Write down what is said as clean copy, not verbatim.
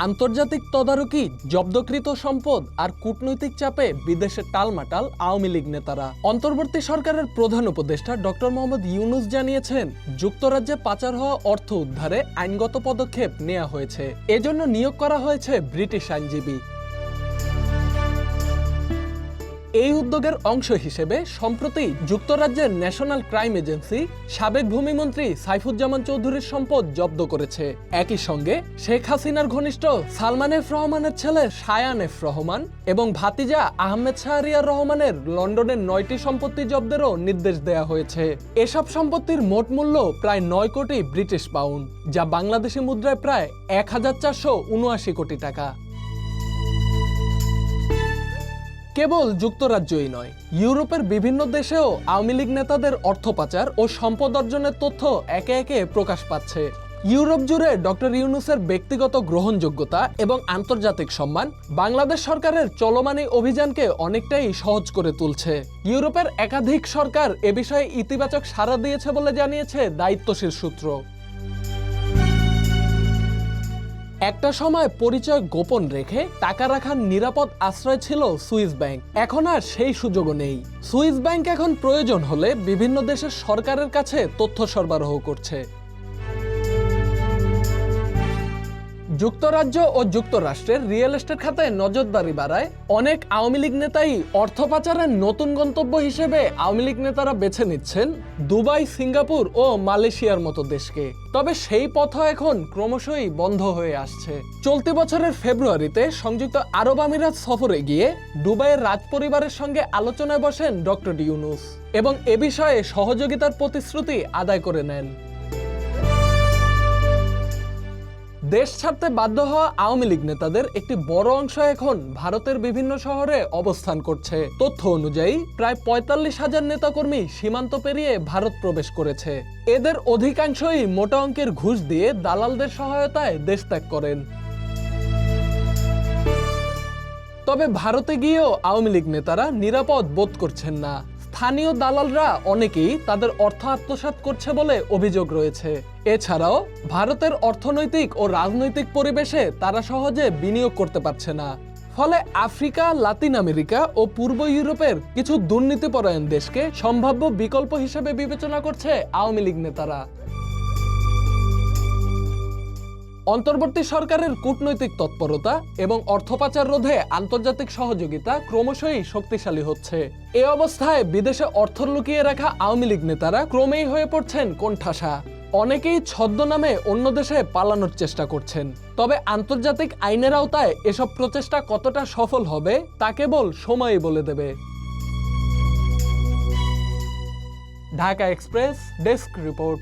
আন্তর্জাতিক তদারকি, জব্দকৃত সম্পদ আর কূটনৈতিক চাপে বিদেশে টালমাটাল আওয়ামী লীগ নেতারা। অন্তর্বর্তী সরকারের প্রধান উপদেষ্টা ডক্টর মোহাম্মদ ইউনূস জানিয়েছেন, যুক্তরাজ্যে পাচার হওয়া অর্থ উদ্ধারে আইনগত পদক্ষেপ নেওয়া হয়েছে। এজন্য নিয়োগ করা হয়েছে ব্রিটিশ আইনজীবী। এই উদ্যোগের অংশ হিসেবে সম্প্রতি যুক্তরাজ্যের ন্যাশনাল ক্রাইম এজেন্সি সাবেক ভূমিমন্ত্রী সাইফুজ্জামান চৌধুরীর সম্পদ জব্দ করেছে। একই সঙ্গে শেখ হাসিনার ঘনিষ্ঠ সালমান এফ রহমানের ছেলে শায়ান এফ রহমান এবং ভাতিজা আহমেদ শাহরিয়ার রহমানের লন্ডনের 9টি সম্পত্তি জব্দেরও নির্দেশ দেওয়া হয়েছে। এসব সম্পত্তির মোট মূল্য প্রায় 9 কোটি ব্রিটিশ পাউন্ড, যা বাংলাদেশি মুদ্রায় প্রায় 1479 কোটি টাকা। কেবল যুক্তরাজ্যই নয়, ইউরোপের বিভিন্ন দেশেও আওয়ামী লীগ নেতাদের অর্থ পাচার ও সম্পদ অর্জনের তথ্য একে একে প্রকাশ পাচ্ছে। ইউরোপ জুড়ে ডক্টর ইউনূসের ব্যক্তিগত গ্রহণযোগ্যতা এবং আন্তর্জাতিক সম্মান বাংলাদেশ সরকারের চলমান এই অভিযানকে অনেকটাই সহজ করে তুলছে। ইউরোপের একাধিক সরকার এ বিষয়ে ইতিবাচক সাড়া দিয়েছে বলে জানিয়েছে দায়িত্বশীল সূত্র। একটা সময় পরিচয় গোপন রেখে টাকা রাখার নিরাপদ আশ্রয় ছিল সুইস ব্যাংক। এখন আর সেই সুযোগও নেই। সুইস ব্যাংক এখন প্রয়োজন হলে বিভিন্ন দেশের সরকারের কাছে তথ্য সরবরাহ করছে। যুক্তরাজ্য ও যুক্তরাষ্ট্রের রিয়েল এস্টেট খাতে নজরদারি বাড়ায় অনেক আওয়ামী লীগ নেতাই অর্থ পাচারের নতুন গন্তব্য হিসেবে আওয়ামী লীগ নেতারা বেছে নিচ্ছেন দুবাই, সিঙ্গাপুর ও মালয়েশিয়ার মতো দেশকে। তবে সেই পথ এখন ক্রমশই বন্ধ হয়ে আসছে। চলতি বছরের ফেব্রুয়ারিতে সংযুক্ত আরব আমিরাত সফরে গিয়ে দুবাইয়ের রাজপরিবারের সঙ্গে আলোচনায় বসেন ডক্টর ইউনূস এবং এ বিষয়ে সহযোগিতার প্রতিশ্রুতি আদায় করে নেন। দেশ ছাড়তে বাধ্য হওয়া আওয়ামী লীগ নেতাদের একটি বড় অংশ এখন ভারতের বিভিন্ন শহরে অবস্থান করছে। তথ্য অনুযায়ী প্রায় 45,000 নেতাকর্মী সীমান্ত পেরিয়ে ভারত প্রবেশ করেছে। এদের অধিকাংশই মোটা অঙ্কের ঘুষ দিয়ে দালালদের সহায়তায় দেশ ত্যাগ করেন। তবে ভারতে গিয়েও আওয়ামী লীগ নেতারা নিরাপদ বোধ করছেন না। স্থানীয় দালালরা অনেকেই তাদের অর্থ আত্মসাৎ করছে বলে অভিযোগ রয়েছে। এছাড়াও ভারতের অর্থনৈতিক ও রাজনৈতিক পরিবেশে তারা সহজে বিনিয়োগ করতে পারছে না। ফলে আফ্রিকা, লাতিন আমেরিকা ও পূর্ব ইউরোপের কিছু দুর্নীতিপরায়ণ দেশকে সম্ভাব্য বিকল্প হিসেবে বিবেচনা করছে আওয়ামী লীগ নেতারা। অন্তর্বর্তী সরকারের কূটনৈতিক তৎপরতা এবং অর্থ পাচার রোধে আন্তর্জাতিক সহযোগিতা ক্রমশই শক্তিশালী হচ্ছে। এ অবস্থায় বিদেশে অর্থ লুকিয়ে রাখা আওয়ামী লীগ নেতারা ক্রমেই হয়ে পড়ছেন কোণঠাসা। অনেকেই ছদ্মনামে অন্য দেশে পালানোর চেষ্টা করছেন। তবে আন্তর্জাতিক আইনের আওতায় এসব প্রচেষ্টা কতটা সফল হবে তা কেবল সময়ই বলে দেবে। Dhaka express desk report.